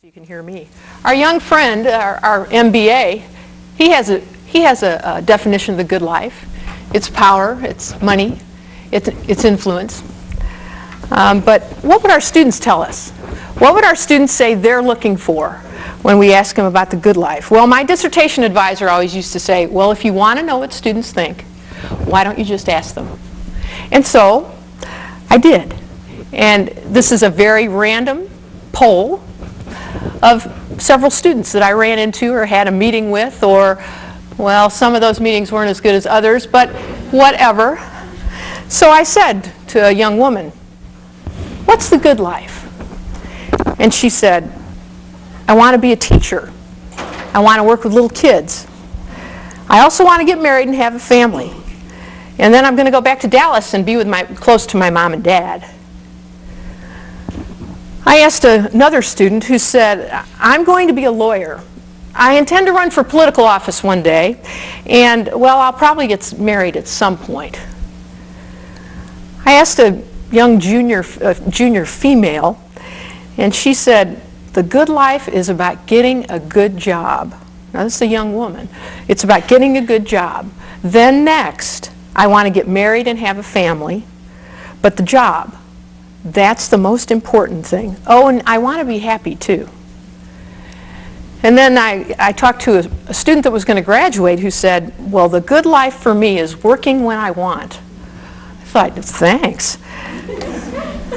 so you can hear me. Our young friend, our MBA, he has a definition of the good life. It's power, it's money, it's influence. But what would our students tell us? What would our students say they're looking for when we ask them about the good life? Well, my dissertation advisor always used to say, well, if you want to know what students think, why don't you just ask them? And so I did. And this is a very random poll of several students that I ran into or had a meeting with, or, well, some of those meetings weren't as good as others, but whatever. So I said to a young woman, what's the good life? And she said, I want to be a teacher. I want to work with little kids. I also want to get married and have a family. And then I'm going to go back to Dallas and be with close to my mom and dad. I asked another student who said, I'm going to be a lawyer. I intend to run for political office one day, and, well, I'll probably get married at some point. I asked a young junior female, and she said, the good life is about getting a good job. Now, this is a young woman. It's about getting a good job. Then next, I want to get married and have a family, but the job, that's the most important thing. Oh, and I want to be happy too. And then I talked to a student that was going to graduate who said, well, the good life for me is working when I want. I thought, thanks.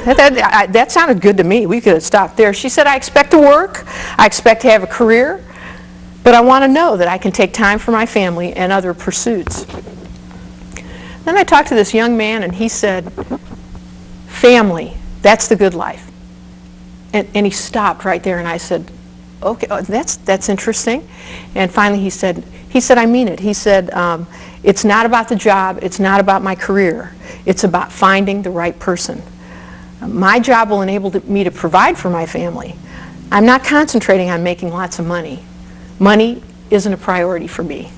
That sounded good to me. We could have stopped there. She said, I expect to work, I expect to have a career, but I want to know that I can take time for my family and other pursuits. Then I talked to this young man, and he said, family, that's the good life. And he stopped right there, and I said, okay, that's interesting. And finally he said, I mean it. He said, it's not about the job, it's not about my career, it's about finding the right person. My job will enable me to provide for my family. I'm not concentrating on making lots of money. Money isn't a priority for me.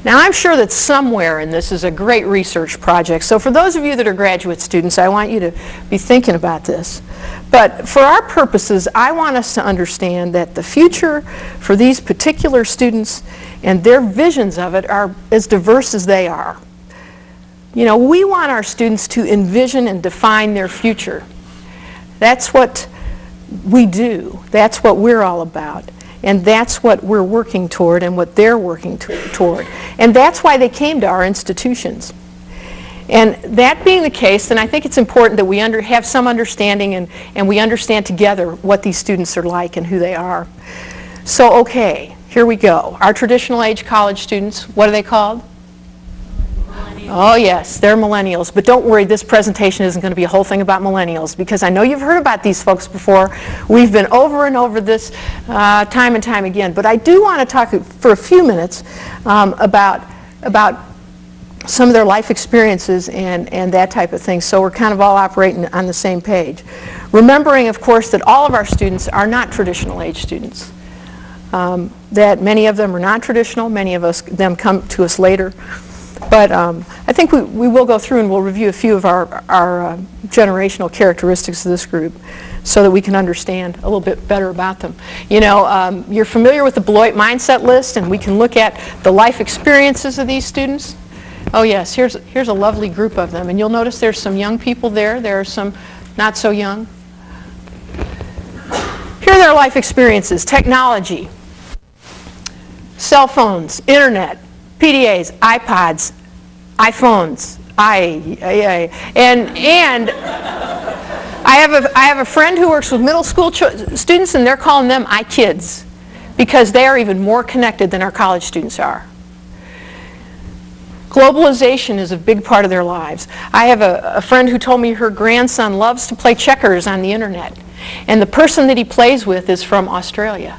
Now, I'm sure that somewhere in this is a great research project, so for those of you that are graduate students, I want you to be thinking about this. But for our purposes, I want us to understand that the future for these particular students and their visions of it are as diverse as they are. You know, we want our students to envision and define their future. That's what we do. That's what we're all about. And that's what we're working toward and what they're working toward. And that's why they came to our institutions. And that being the case, then I think it's important that we have some understanding and we understand together what these students are like and who they are. So, okay, here we go. Our traditional age college students, what are they called? Oh yes, they're millennials, but don't worry, this presentation isn't going to be a whole thing about millennials, because I know you've heard about these folks before. We've been over and over this time and time again, but I do want to talk for a few minutes about some of their life experiences and that type of thing, so we're kind of all operating on the same page. Remembering, of course, that all of our students are not traditional age students. That many of them are non-traditional, many of them come to us later. But I think we will go through and we'll review a few of our generational characteristics of this group so that we can understand a little bit better about them. You know, you're familiar with the Beloit Mindset List, and we can look at the life experiences of these students. Oh yes, here's a lovely group of them, and you'll notice there's some young people there. There are some not so young. Here are their life experiences: technology, cell phones, internet, PDAs, iPods, iPhones, and I have a friend who works with middle school students, and they're calling them iKids because they are even more connected than our college students are. Globalization is a big part of their lives. I have a friend who told me her grandson loves to play checkers on the internet, and the person that he plays with is from Australia,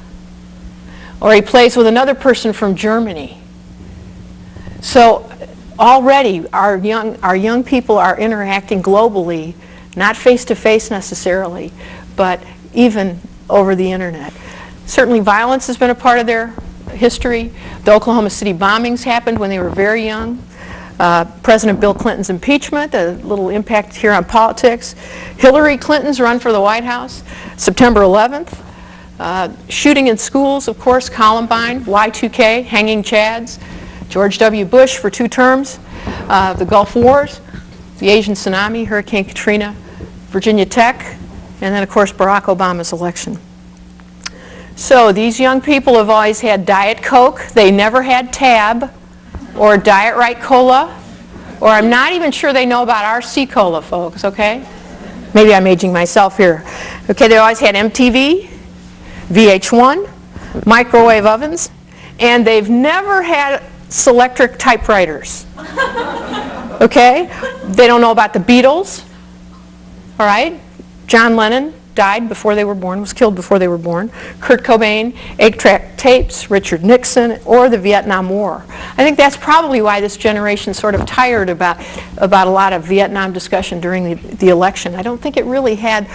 or he plays with another person from Germany. So already our young people are interacting globally, not face-to-face necessarily, but even over the internet. Certainly violence has been a part of their history. The Oklahoma City bombings happened when they were very young. President Bill Clinton's impeachment, a little impact here on politics. Hillary Clinton's run for the White House, September 11th. Shooting in schools, of course, Columbine, Y2K, hanging Chads, George W. Bush for 2 terms, the Gulf Wars, the Asian tsunami, Hurricane Katrina, Virginia Tech, and then, of course, Barack Obama's election. So these young people have always had Diet Coke. They never had Tab or Diet Right Cola, or I'm not even sure they know about RC Cola, folks, okay? Maybe I'm aging myself here. Okay, they always had MTV, VH1, microwave ovens, and they've never had Selectric typewriters. Okay? They don't know about the Beatles. All right? John Lennon died before they were born, was killed before they were born. Kurt Cobain, 8-track tapes, Richard Nixon, or the Vietnam War. I think that's probably why this generation sort of tired about a lot of Vietnam discussion during the election. I don't think it really had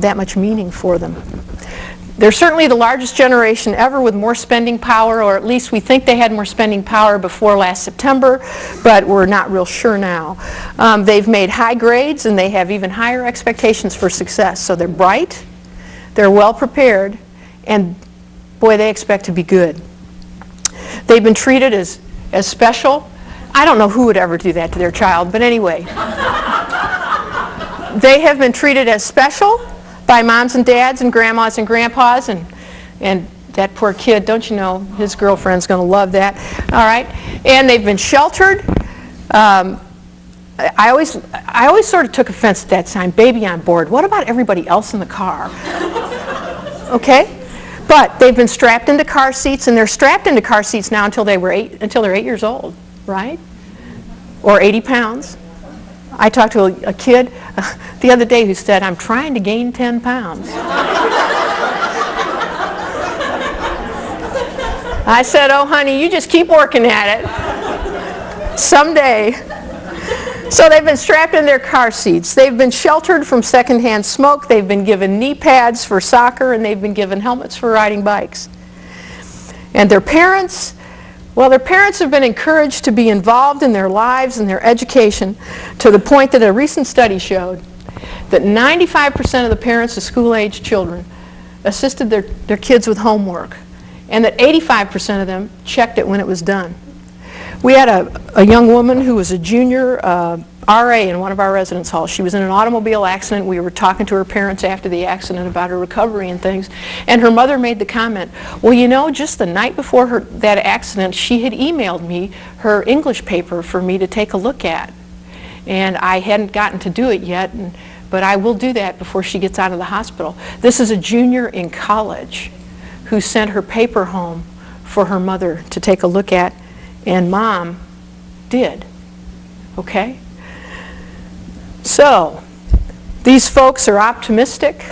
that much meaning for them. They're certainly the largest generation ever with more spending power, or at least we think they had more spending power before last September, but we're not real sure now. They've made high grades, and they have even higher expectations for success. So they're bright, they're well prepared, and boy, they expect to be good. They've been treated as special. I don't know who would ever do that to their child, but anyway. They have been treated as special by moms and dads and grandmas and grandpas, and that poor kid, don't you know, his girlfriend's going to love that. All right, and they've been sheltered. I always sort of took offense at that sign, baby on board. What about everybody else in the car? Okay, but they've been strapped into car seats, and they're strapped into car seats now until they're 8 years old, right? Or 80 pounds. I talked to a kid the other day who said, I'm trying to gain 10 pounds. I said, oh, honey, you just keep working at it. Someday. So they've been strapped in their car seats. They've been sheltered from secondhand smoke. They've been given knee pads for soccer, and they've been given helmets for riding bikes. And their parents, well, their parents have been encouraged to be involved in their lives and their education to the point that a recent study showed that 95% of the parents of school-age children assisted their kids with homework, and that 85% of them checked it when it was done. We had a young woman who was a junior RA in one of our residence halls. She was in an automobile accident. We were talking to her parents after the accident about her recovery and things, and her mother made the comment, well, you know, just the night before that accident, she had emailed me her English paper for me to take a look at, and I hadn't gotten to do it yet, but I will do that before she gets out of the hospital. This is a junior in college who sent her paper home for her mother to take a look at, and Mom did. Okay? So, these folks are optimistic,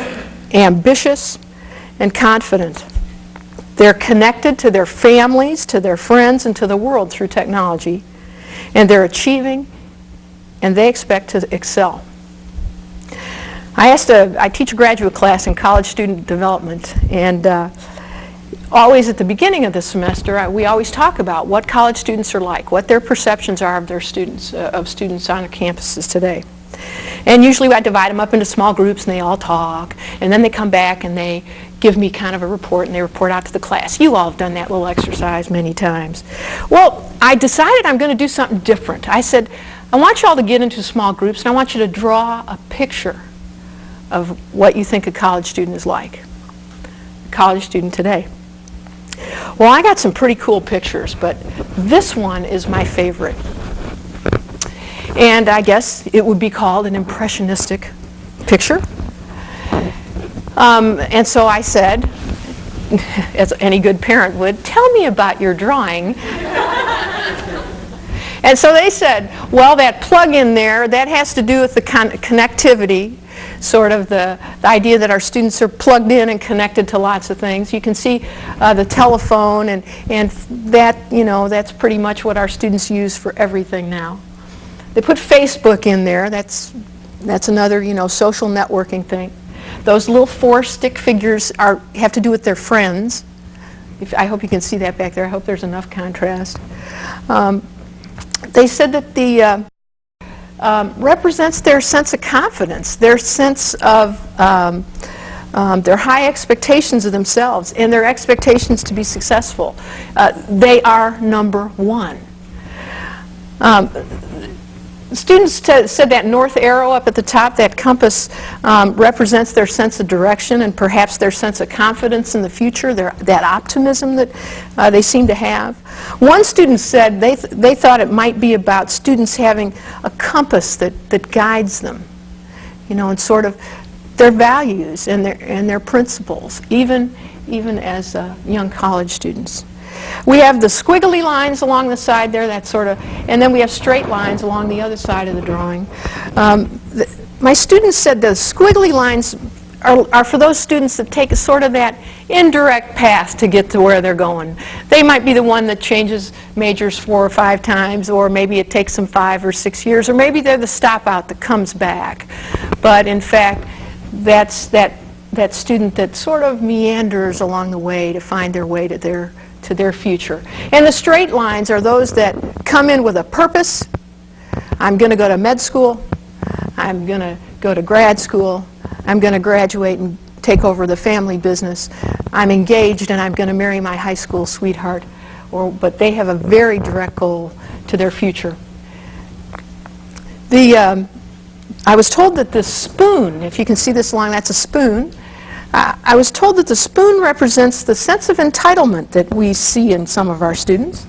ambitious, and confident. They're connected to their families, to their friends, and to the world through technology, and they're achieving, and they expect to excel. I teach a graduate class in college student development, and always at the beginning of the semester, we always talk about what college students are like, what their perceptions are of their students, of students on campuses today. And usually I divide them up into small groups, and they all talk, and then they come back and they give me kind of a report, and they report out to the class. You all have done that little exercise many times. Well, I decided I'm going to do something different. I said, I want you all to get into small groups, and I want you to draw a picture of what you think a college student is like, a college student today. Well, I got some pretty cool pictures, but this one is my favorite. And I guess it would be called an impressionistic picture. And so I said, as any good parent would, tell me about your drawing. And so they said, well, that plug in there, that has to do with the connectivity, sort of the idea that our students are plugged in and connected to lots of things. You can see the telephone, and that, you know, that's pretty much what our students use for everything now. They put Facebook in there. That's another, you know, social networking thing. Those little 4 stick figures have to do with their friends. I hope you can see that back there. I hope there's enough contrast. They said that the represents their sense of confidence, their sense of their high expectations of themselves, and their expectations to be successful. They are number one. Students said that north arrow up at the top, that compass, represents their sense of direction and perhaps their sense of confidence in the future, that optimism that they seem to have. One student said they thought it might be about students having a compass that guides them, you know, and sort of their values and their principles, even as young college students. We have the squiggly lines along the side there, that sort of, and then we have straight lines along the other side of the drawing. My students said the squiggly lines are for those students that take a sort of that indirect path to get to where they're going. They might be the one that changes majors 4 or 5 times, or maybe it takes them 5 or 6 years, or maybe they're the stop out that comes back. But in fact, that's that student that sort of meanders along the way to find their way to their future. And the straight lines are those that come in with a purpose. I'm going to go to med school. I'm going to go to grad school. I'm going to graduate and take over the family business. I'm engaged and I'm going to marry my high school sweetheart. But they have a very direct goal to their future. I was told that this spoon, if you can see this line, that's a spoon. I was told that the spoon represents the sense of entitlement that we see in some of our students.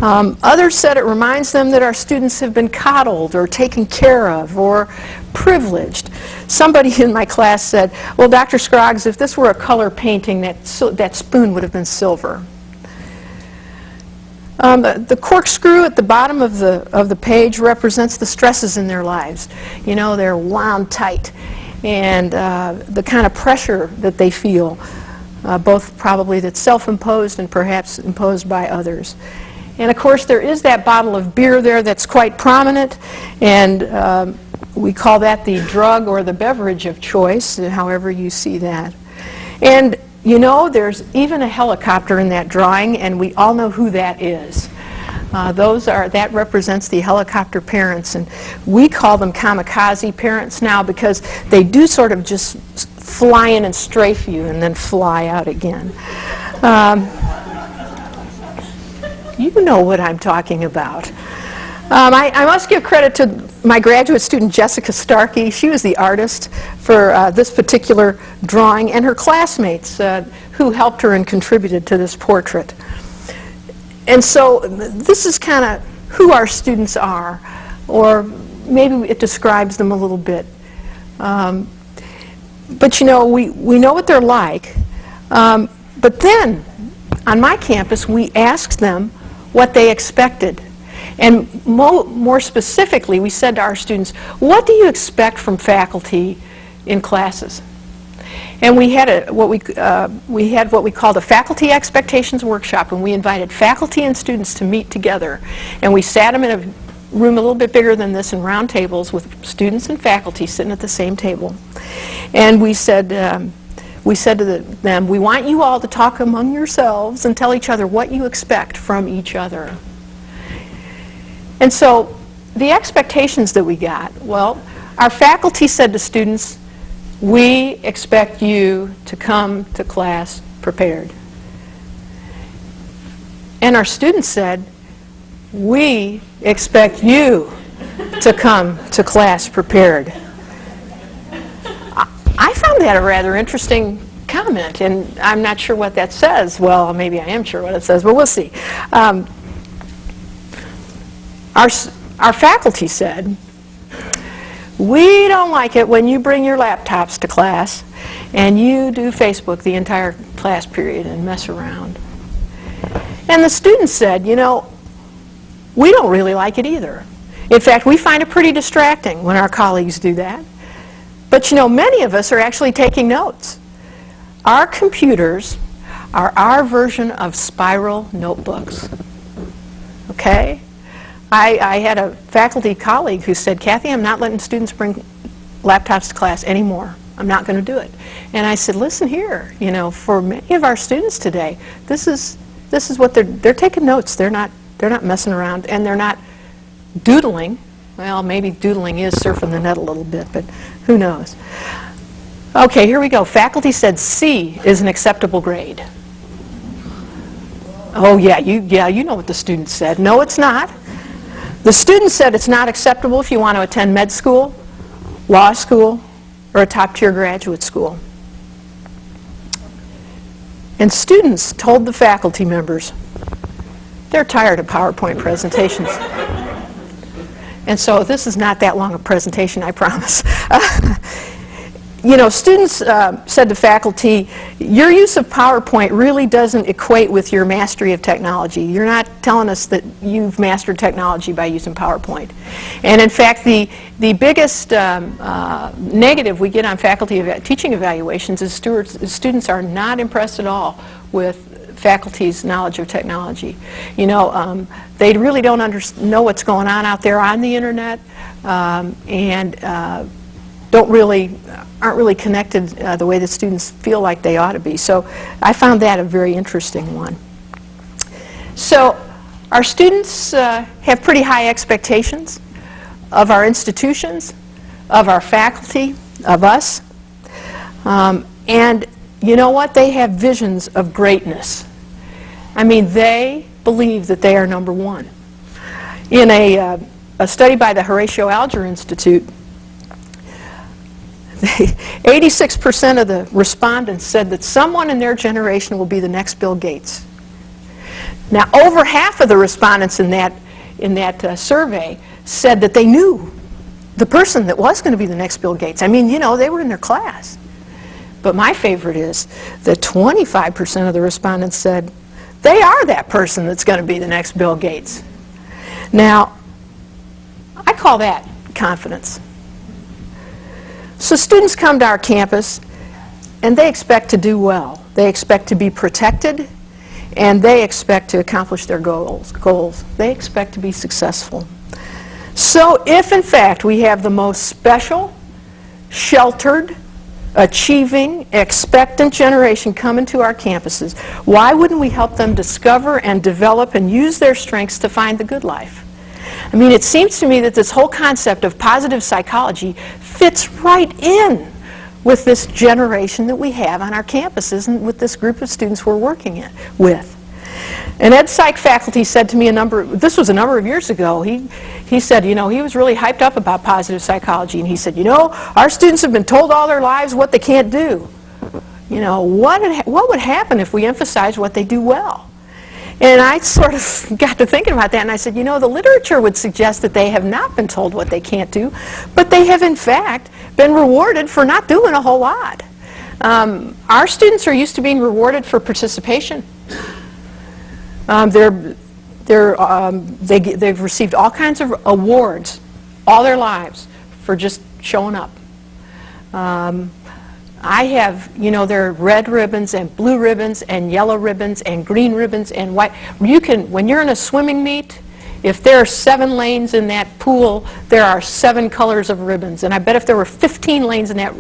Others said it reminds them that our students have been coddled or taken care of or privileged. Somebody in my class said, well, Dr. Scoggs, if this were a color painting, that spoon would have been silver. The corkscrew at the bottom of the page represents the stresses in their lives. You know, they're wound tight, and the kind of pressure that they feel, both probably that's self-imposed and perhaps imposed by others. And of course there is that bottle of beer there that's quite prominent, and we call that the drug or the beverage of choice, however you see that. And you know, there's even a helicopter in that drawing, and we all know who that is. That represents the helicopter parents, and we call them kamikaze parents now because they do sort of just fly in and strafe you and then fly out again. You know what I'm talking about. I must give credit to my graduate student Jessica Starkey. She was the artist for this particular drawing, and her classmates who helped her and contributed to this portrait. And so this is kind of who our students are, or maybe it describes them a little bit. But you know, we know what they're like. But then, on my campus, we asked them what they expected. And more specifically, we said to our students, what do you expect from faculty in classes? And we had what we called a faculty expectations workshop, and we invited faculty and students to meet together. And we sat them in a room a little bit bigger than this in round tables with students and faculty sitting at the same table. And we said to them, we want you all to talk among yourselves and tell each other what you expect from each other. And so the expectations that we got, well, our faculty said to students, we expect you to come to class prepared. And our students said, we expect you to come to class prepared. I found that a rather interesting comment, and I'm not sure what that says. Well, maybe I am sure what it says, but we'll see. Our faculty said, we don't like it when you bring your laptops to class and you do Facebook the entire class period and mess around. And the students said, you know, we don't really like it either. In fact, we find it pretty distracting when our colleagues do that. But you know, many of us are actually taking notes. Our computers are our version of spiral notebooks. Okay? I had a faculty colleague who said, Cathy, I'm not letting students bring laptops to class anymore. I'm not going to do it. And I said, listen here, you know, for many of our students today, this is what they're taking notes. They're not messing around, and they're not doodling. Well, maybe doodling is surfing the net a little bit, but who knows. Okay, here we go. Faculty said C is an acceptable grade. Oh yeah, you know what the students said. No, it's not. The students said it's not acceptable if you want to attend med school, law school, or a top-tier graduate school. And students told the faculty members they're tired of PowerPoint presentations. And so this is not that long a presentation, I promise. You know, students said to faculty, your use of PowerPoint really doesn't equate with your mastery of technology. You're not telling us that you've mastered technology by using PowerPoint. And in fact, the biggest negative we get on faculty teaching evaluations is students are not impressed at all with faculty's knowledge of technology. You know, they really don't know what's going on out there on the internet, and aren't really connected the way that students feel like they ought to be. So I found that a very interesting one. So our students have pretty high expectations of our institutions, of our faculty, of us. And you know what? They have visions of greatness. I mean, they believe that they are number one. In a study by the Horatio Alger Institute, 86% of the respondents said that someone in their generation will be the next Bill Gates. Now, over half of the respondents in that survey said that they knew the person that was going to be the next Bill Gates. I mean, you know, they were in their class. But my favorite is that 25% of the respondents said they are that person that's going to be the next Bill Gates. Now, I call that confidence. So students come to our campus and they expect to do well. They expect to be protected, and they expect to accomplish their goals. They expect to be successful. So if in fact we have the most special, sheltered, achieving, expectant generation coming to our campuses, why wouldn't we help them discover and develop and use their strengths to find the good life? I mean, it seems to me that this whole concept of positive psychology fits right in with this generation that we have on our campuses and with this group of students we're working with. An ed psych faculty said to me this was a number of years ago, he said, you know, he was really hyped up about positive psychology, and he said, you know, our students have been told all their lives what they can't do. You know, what would happen if we emphasized what they do well? And I sort of got to thinking about that, and I said, you know, the literature would suggest that they have not been told what they can't do, but they have in fact been rewarded for not doing a whole lot. Our students are used to being rewarded for participation. They've received all kinds of awards all their lives for just showing up. I have, you know, there are red ribbons and blue ribbons and yellow ribbons and green ribbons and white. You can, when you're in a swimming meet, if there are 7 lanes in that pool, there are 7 colors of ribbons. And I bet if there were 15 lanes in that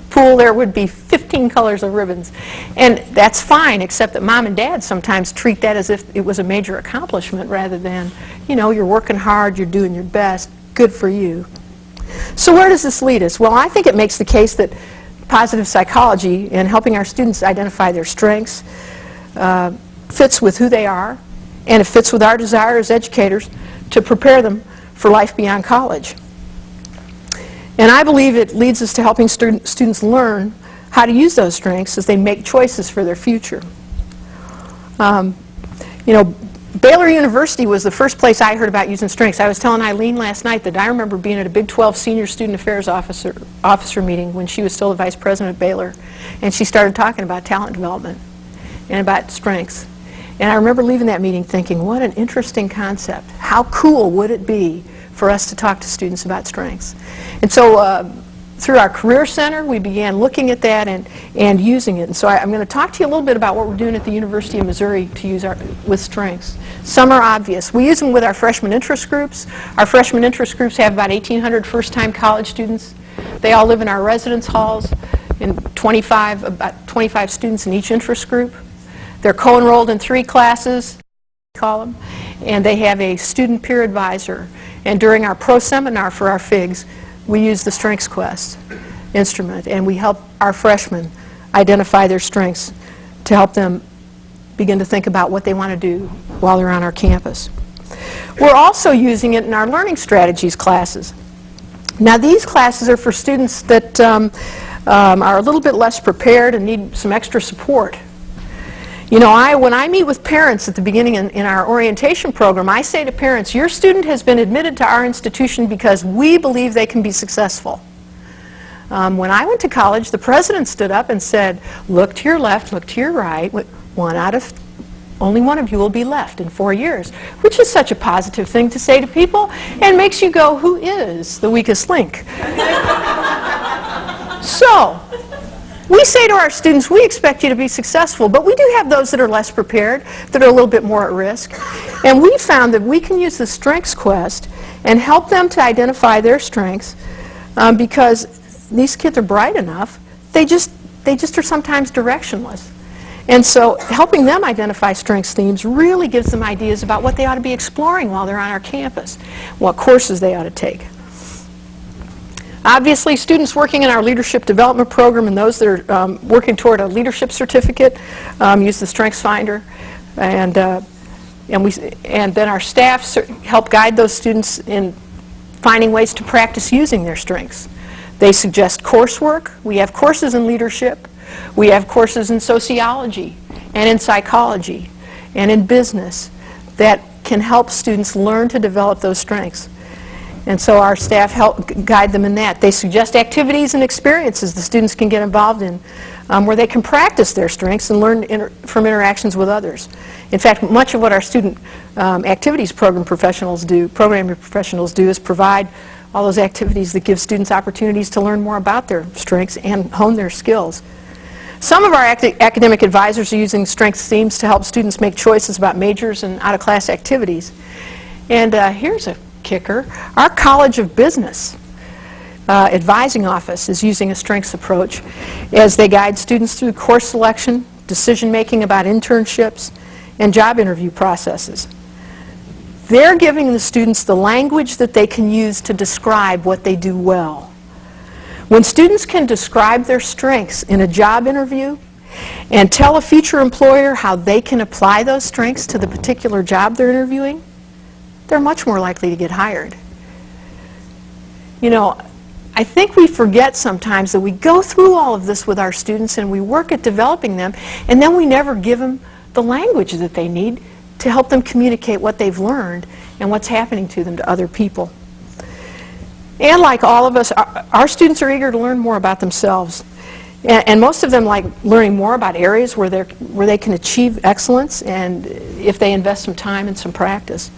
pool, there would be 15 colors of ribbons. And that's fine, except that mom and dad sometimes treat that as if it was a major accomplishment rather than, you know, you're working hard, you're doing your best, good for you. So where does this lead us? Well, I think it makes the case that positive psychology and helping our students identify their strengths fits with who they are, and it fits with our desire as educators to prepare them for life beyond college. And I believe it leads us to helping students learn how to use those strengths as they make choices for their future. You know, Baylor University was the first place I heard about using strengths. I was telling Eileen last night that I remember being at a Big 12 Senior Student Affairs officer meeting when she was still the vice president at Baylor, and she started talking about talent development and about strengths. And I remember leaving that meeting thinking, what an interesting concept. How cool would it be for us to talk to students about strengths? And so through our Career Center, we began looking at that and using it. And so I'm going to talk to you a little bit about what we're doing at the University of Missouri to use with strengths. Some are obvious. We use them with our freshman interest groups. Our freshman interest groups have about 1,800 first-time college students. They all live in our residence halls, and about 25 students in each interest group. They're co-enrolled in 3 classes, we call them, and they have a student peer advisor. And during our pro seminar for our FIGs, we use the Strengths Quest. instrument, and we help our freshmen identify their strengths to help them begin to think about what they want to do while they're on our campus. We're also using it in our learning strategies classes. Now, these classes are for students that are a little bit less prepared and need some extra support. You know, when I meet with parents at the beginning in our orientation program, I say to parents, your student has been admitted to our institution because we believe they can be successful. When I went to college, the president stood up and said, look to your left, look to your right, only one of you will be left in 4 years, which is such a positive thing to say to people and makes you go, who is the weakest link? So, we say to our students, we expect you to be successful, but we do have those that are less prepared, that are a little bit more at risk. And we found that we can use the Strengths Quest and help them to identify their strengths because these kids are bright enough, they just are sometimes directionless. And so helping them identify strengths themes really gives them ideas about what they ought to be exploring while they're on our campus, what courses they ought to take. Obviously, students working in our leadership development program and those that are working toward a leadership certificate use the Strengths Finder, and then our staff help guide those students in finding ways to practice using their strengths. They suggest coursework. We have courses in leadership. We have courses in sociology and in psychology and in business that can help students learn to develop those strengths. And so our staff help guide them in that. They suggest activities and experiences the students can get involved in where they can practice their strengths and learn from interactions with others. In fact, much of what our student activities programming professionals do is provide all those activities that give students opportunities to learn more about their strengths and hone their skills. Some of our academic advisors are using strengths themes to help students make choices about majors and out-of-class activities. And here's a kicker. Our College of Business advising office is using a strengths approach as they guide students through course selection, decision-making about internships, and job interview processes. They're giving the students the language that they can use to describe what they do well. When students can describe their strengths in a job interview and tell a future employer how they can apply those strengths to the particular job they're interviewing, they're much more likely to get hired. You know, I think we forget sometimes that we go through all of this with our students and we work at developing them, and then we never give them the language that they need to help them communicate what they've learned and what's happening to them to other people. And like all of us, our students are eager to learn more about themselves. And most of them like learning more about areas where they can achieve excellence and if they invest some time and some practice.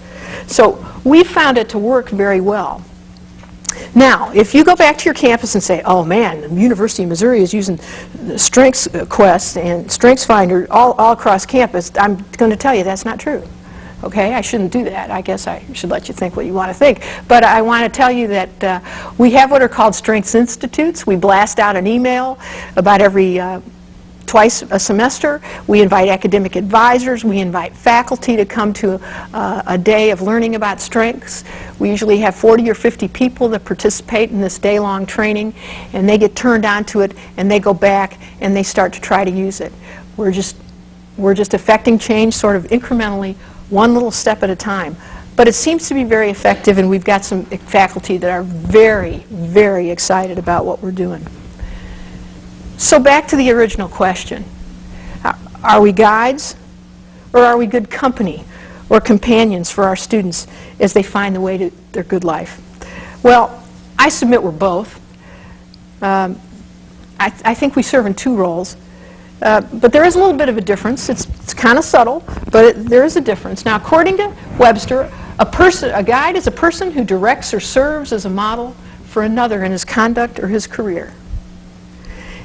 So we found it to work very well. Now, if you go back to your campus and say, oh man, the University of Missouri is using Strengths Quest and Strengths Finder all across campus, I'm going to tell you that's not true. Okay, I shouldn't do that. I guess I should let you think what you want to think. But I want to tell you that we have what are called Strengths Institutes. We blast out an email about every twice a semester. We invite academic advisors. We invite faculty to come to a day of learning about strengths. We usually have 40 or 50 people that participate in this day-long training, and they get turned on to it, and they go back and they start to try to use it. We're just affecting change sort of incrementally, one little step at a time. But it seems to be very effective, and we've got some faculty that are very, very excited about what we're doing. So back to the original question. Are we guides, or are we good company or companions for our students as they find the way to their good life? Well, I submit we're both. I think we serve in two roles. But there is a little bit of a difference. It's kind of subtle, but there is a difference. Now, according to Webster, a guide is a person who directs or serves as a model for another in his conduct or his career.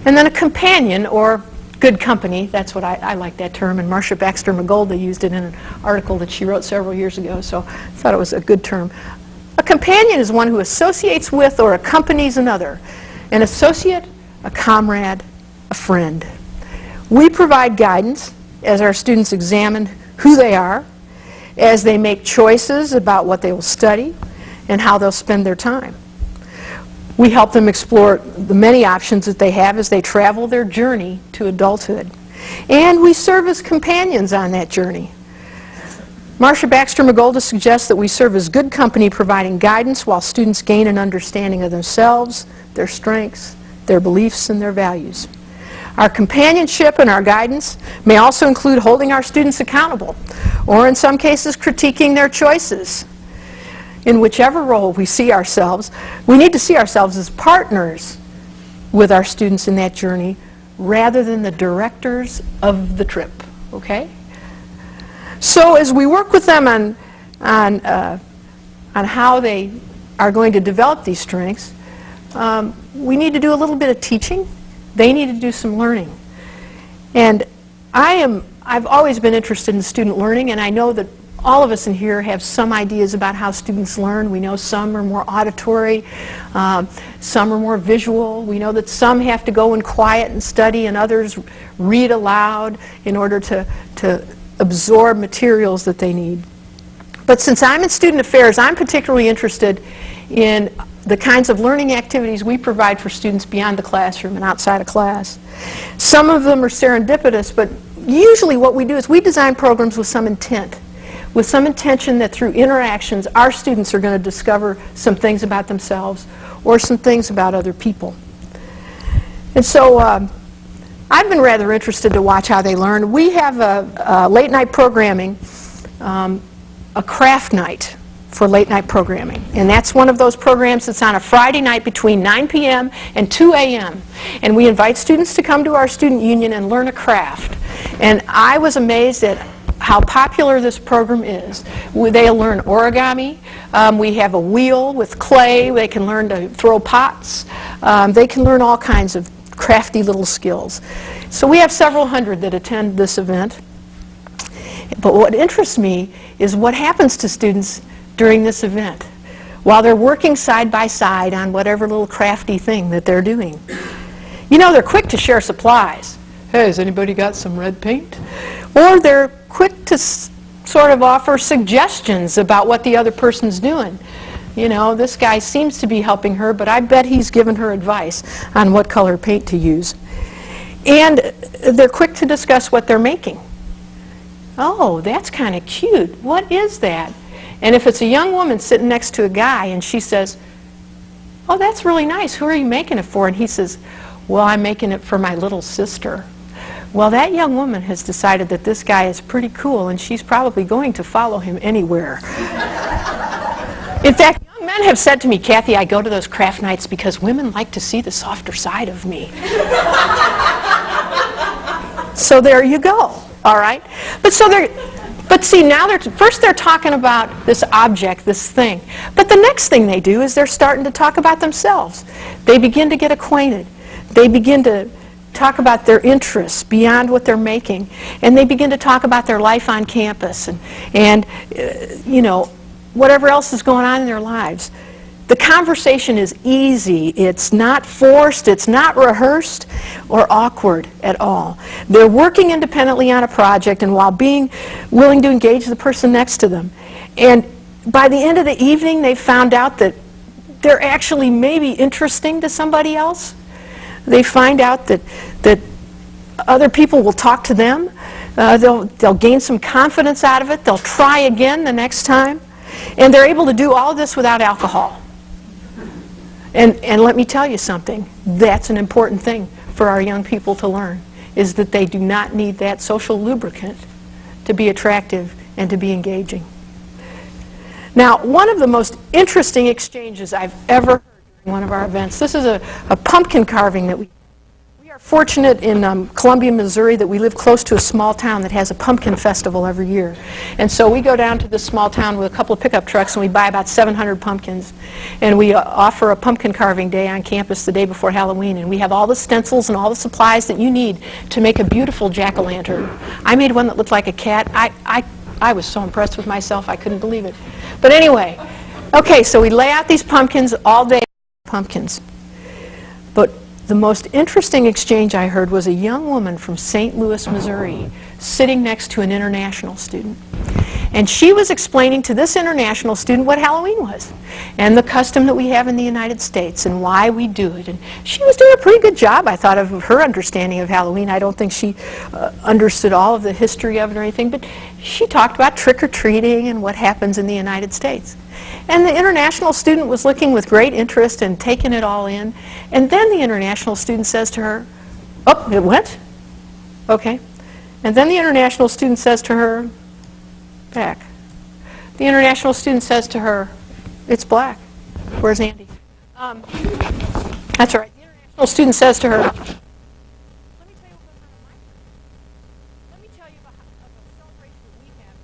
And then a companion, or good company, that's what I like that term, and Marcia Baxter Magolda used it in an article that she wrote several years ago, so I thought it was a good term. A companion is one who associates with or accompanies another. An associate, a comrade, a friend. We provide guidance as our students examine who they are, as they make choices about what they will study and how they'll spend their time. We help them explore the many options that they have as they travel their journey to adulthood. And we serve as companions on that journey. Marcia Baxter Magolda suggests that we serve as good company, providing guidance while students gain an understanding of themselves, their strengths, their beliefs, and their values. Our companionship and our guidance may also include holding our students accountable, or in some cases critiquing their choices. In whichever role we see ourselves, we need to see ourselves as partners with our students in that journey rather than the directors of the trip, okay? So as we work with them on how they are going to develop these strengths, we need to do a little bit of teaching. They need to do some learning. And I've always been interested in student learning, and I know that all of us in here have some ideas about how students learn. We know some are more auditory, some are more visual. We know that some have to go in quiet and study, and others read aloud in order to absorb materials that they need. But since I'm in student affairs, I'm particularly interested in the kinds of learning activities we provide for students beyond the classroom and outside of class. Some of them are serendipitous, but usually what we do is we design programs with some intent, with some intention that through interactions our students are going to discover some things about themselves or some things about other people. And so I've been rather interested to watch how they learn. We have a late night programming, a craft night for late night programming. And that's one of those programs that's on a Friday night between 9 p.m. and 2 a.m. And we invite students to come to our student union and learn a craft. And I was amazed at how popular this program is. They'll learn origami. We have a wheel with clay. They can learn to throw pots. They can learn all kinds of crafty little skills. So we have several hundred that attend this event. But what interests me is what happens to students during this event while they're working side by side on whatever little crafty thing that they're doing. You know, they're quick to share supplies. Hey, has anybody got some red paint? Or they're quick to sort of offer suggestions about what the other person's doing. You know, this guy seems to be helping her, but I bet he's given her advice on what color paint to use. And they're quick to discuss what they're making. Oh, that's kind of cute. What is that? And if it's a young woman sitting next to a guy and she says, oh, that's really nice. Who are you making it for? And he says, well, I'm making it for my little sister. Well, that young woman has decided that this guy is pretty cool, and she's probably going to follow him anywhere. In fact, young men have said to me, Cathy, I go to those craft nights because women like to see the softer side of me. So there you go, all right? But see, now first they're talking about this object, this thing. But the next thing they do is they're starting to talk about themselves. They begin to get acquainted. They begin to talk about their interests beyond what they're making. And they begin to talk about their life on campus and you know, whatever else is going on in their lives. The conversation is easy. It's not forced. It's not rehearsed or awkward at all. They're working independently on a project and while being willing to engage the person next to them. And by the end of the evening, they've found out that they're actually maybe interesting to somebody else. They find out that other people will talk to them. They'll gain some confidence out of it. They'll try again the next time. And they're able to do all of this without alcohol. And let me tell you something, that's an important thing for our young people to learn, is that they do not need that social lubricant to be attractive and to be engaging. Now, one of the most interesting exchanges I've ever heard during one of our events, this is a pumpkin carving that we are fortunate in Columbia, Missouri, that we live close to a small town that has a pumpkin festival every year. And so we go down to this small town with a couple of pickup trucks and we buy about 700 pumpkins. And we offer a pumpkin carving day on campus the day before Halloween. And we have all the stencils and all the supplies that you need to make a beautiful jack-o'-lantern. I made one that looked like a cat. I was so impressed with myself, I couldn't believe it. But anyway, okay, so we lay out these pumpkins all day. Pumpkins. But the most interesting exchange I heard was a young woman from St. Louis, Missouri, sitting next to an international student. And she was explaining to this international student what Halloween was and the custom that we have in the United States and why we do it. And she was doing a pretty good job, I thought, of her understanding of Halloween. I don't think she understood all of the history of it or anything, but she talked about trick-or-treating and what happens in the United States. And the international student was looking with great interest and taking it all in. And then the international student says to her, "Oh, it went? Okay." And then the international student says to her, "Back." The international student says to her, "It's black. Where's Andy?" That's all right. The international student says to her, "Let me tell you what goes on in my country. Let me tell you about a celebration that we have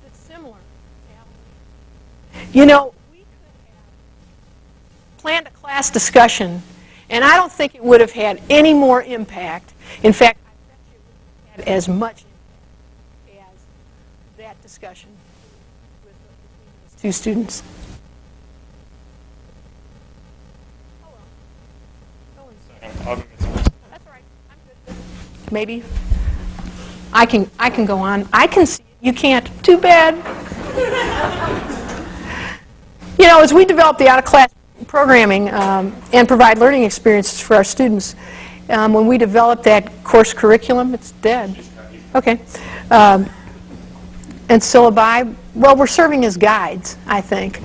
that's similar to Halloween. You know, we could have planned a class discussion, and I don't think it would have had any more impact. In fact, I bet you it would have had as much impact as that discussion with those two students." I'll go get some. That's all right. I'm good. Maybe. I can go on. I can see it. You can't. Too bad. You know, as we develop the out-of-class programming and provide learning experiences for our students, when we develop that course curriculum, it's dead. Okay. And syllabi, well, we're serving as guides, I think.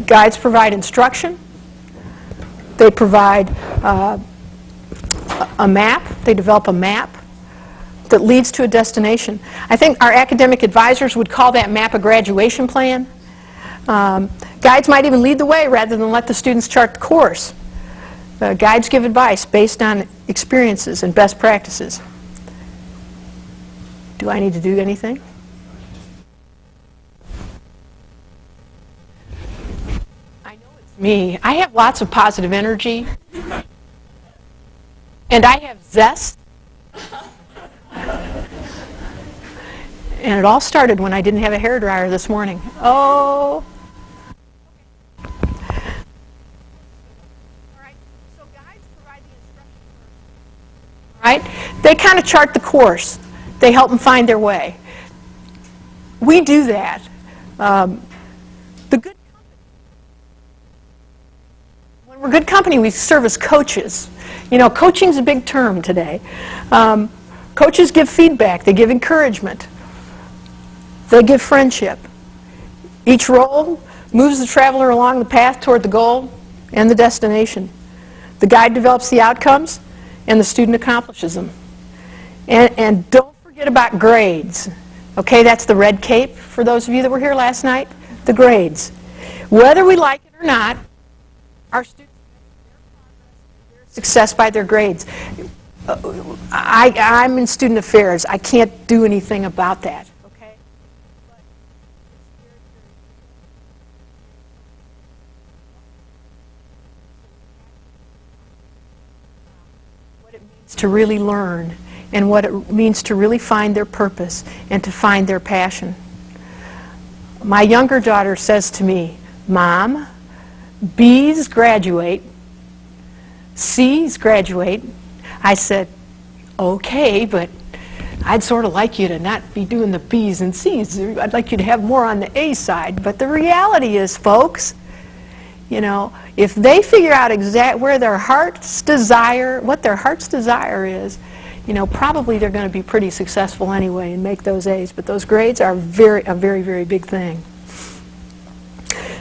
Guides provide instruction. They provide a map. They develop a map that leads to a destination. I think our academic advisors would call that map a graduation plan. Guides might even lead the way rather than let the students chart the course. Guides give advice based on experiences and best practices. Do I need to do anything? Me. I have lots of positive energy, and I have zest, and it all started when I didn't have a hairdryer this morning. Oh. All right, so guides provide the instruction first. All right, they kind of chart the course. They help them find their way. We do that. The good We're good company. We serve as coaches. You know, coaching's a big term today. Coaches give feedback. They give encouragement. They give friendship. Each role moves the traveler along the path toward the goal and the destination. The guide develops the outcomes, and the student accomplishes them. And don't forget about grades. Okay, that's the red cape for those of you that were here last night. The grades. Whether we like it or not, our students success by their grades. I'm in student affairs. I can't do anything about that. Okay? What it means to really learn and what it means to really find their purpose and to find their passion. My younger daughter says to me, "Mom, B's graduate, C's graduate." I said, "Okay, but I'd sort of like you to not be doing the B's and C's. I'd like you to have more on the A side." But the reality is, folks, you know, if they figure out where their heart's desire, what their heart's desire is, you know, probably they're going to be pretty successful anyway and make those A's. But those grades are a very, very big thing.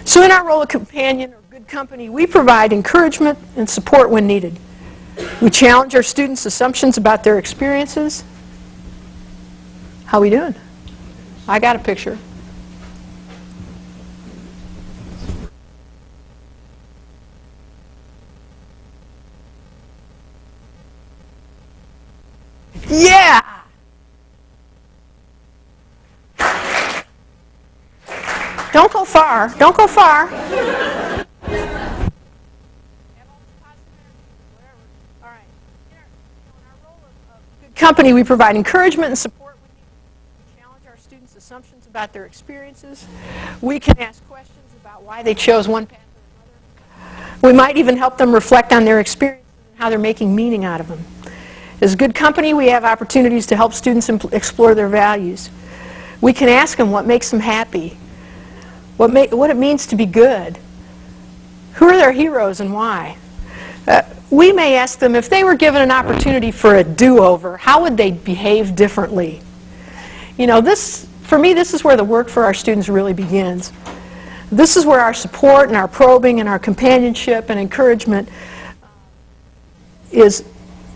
So in our role of companion or good company, we provide encouragement and support when needed. We challenge our students' assumptions about their experiences. How we doing? I got a picture. Yeah! Don't go far. Don't go far. Company, we provide encouragement and support. We challenge our students' assumptions about their experiences. We can ask questions about why they chose one path or another. We might even help them reflect on their experiences and how they're making meaning out of them. As good company, we have opportunities to help students explore their values. We can ask them what makes them happy, what it means to be good, who are their heroes and why. We may ask them if they were given an opportunity for a do-over, how would they behave differently? You know, for me, this is where the work for our students really begins. This is where our support and our probing and our companionship and encouragement is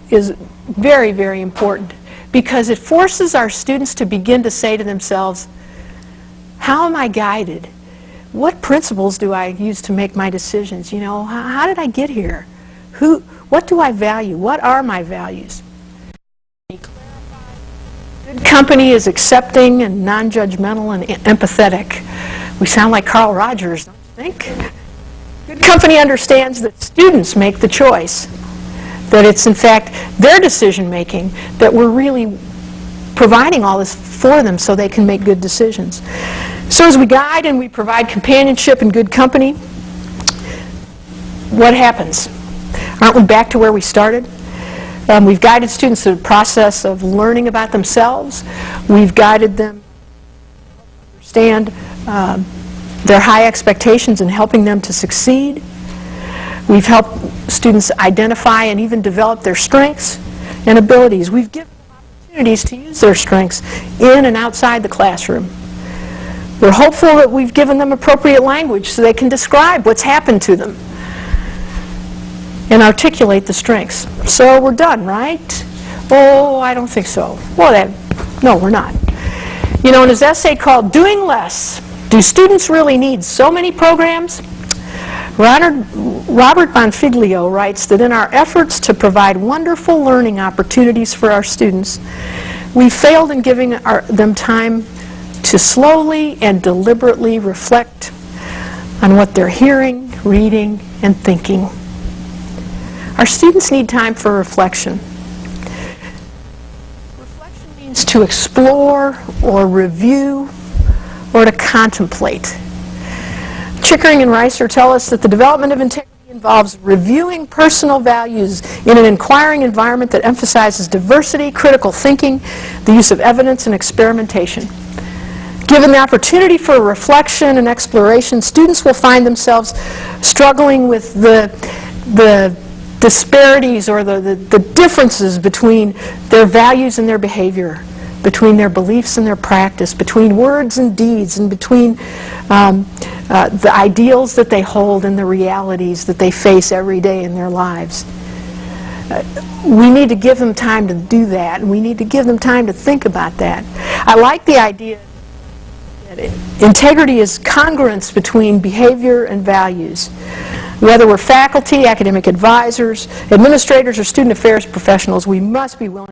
very, very important, because it forces our students to begin to say to themselves, how am I guided? What principles do I use to make my decisions? You know, how did I get here? What do I value? What are my values? Good company is accepting and non-judgmental and empathetic. We sound like Carl Rogers, don't you think? Good company understands that students make the choice, that it's in fact their decision making, that we're really providing all this for them so they can make good decisions. So as we guide and we provide companionship and good company, what happens? Aren't we back to where we started? We've guided students through the process of learning about themselves. We've guided them to understand their high expectations and helping them to succeed. We've helped students identify and even develop their strengths and abilities. We've given them opportunities to use their strengths in and outside the classroom. We're hopeful that we've given them appropriate language so they can describe what's happened to them and articulate the strengths. So we're done, right? Oh, I don't think so. Well, no, we're not. You know, in his essay called Doing Less, Do Students Really Need So Many Programs? Robert Bonfiglio writes that in our efforts to provide wonderful learning opportunities for our students, we failed in giving them time to slowly and deliberately reflect on what they're hearing, reading, and thinking. Our students need time for reflection. Reflection means to explore or review or to contemplate. Chickering and Reiser tell us that the development of integrity involves reviewing personal values in an inquiring environment that emphasizes diversity, critical thinking, the use of evidence, and experimentation. Given the opportunity for reflection and exploration, students will find themselves struggling with the disparities or the differences between their values and their behavior, between their beliefs and their practice, between words and deeds, and between the ideals that they hold and the realities that they face every day in their lives. We need to give them time to do that, and we need to give them time to think about that. I like the idea that integrity is congruence between behavior and values. Whether we're faculty, academic advisors, administrators, or student affairs professionals, we must be willing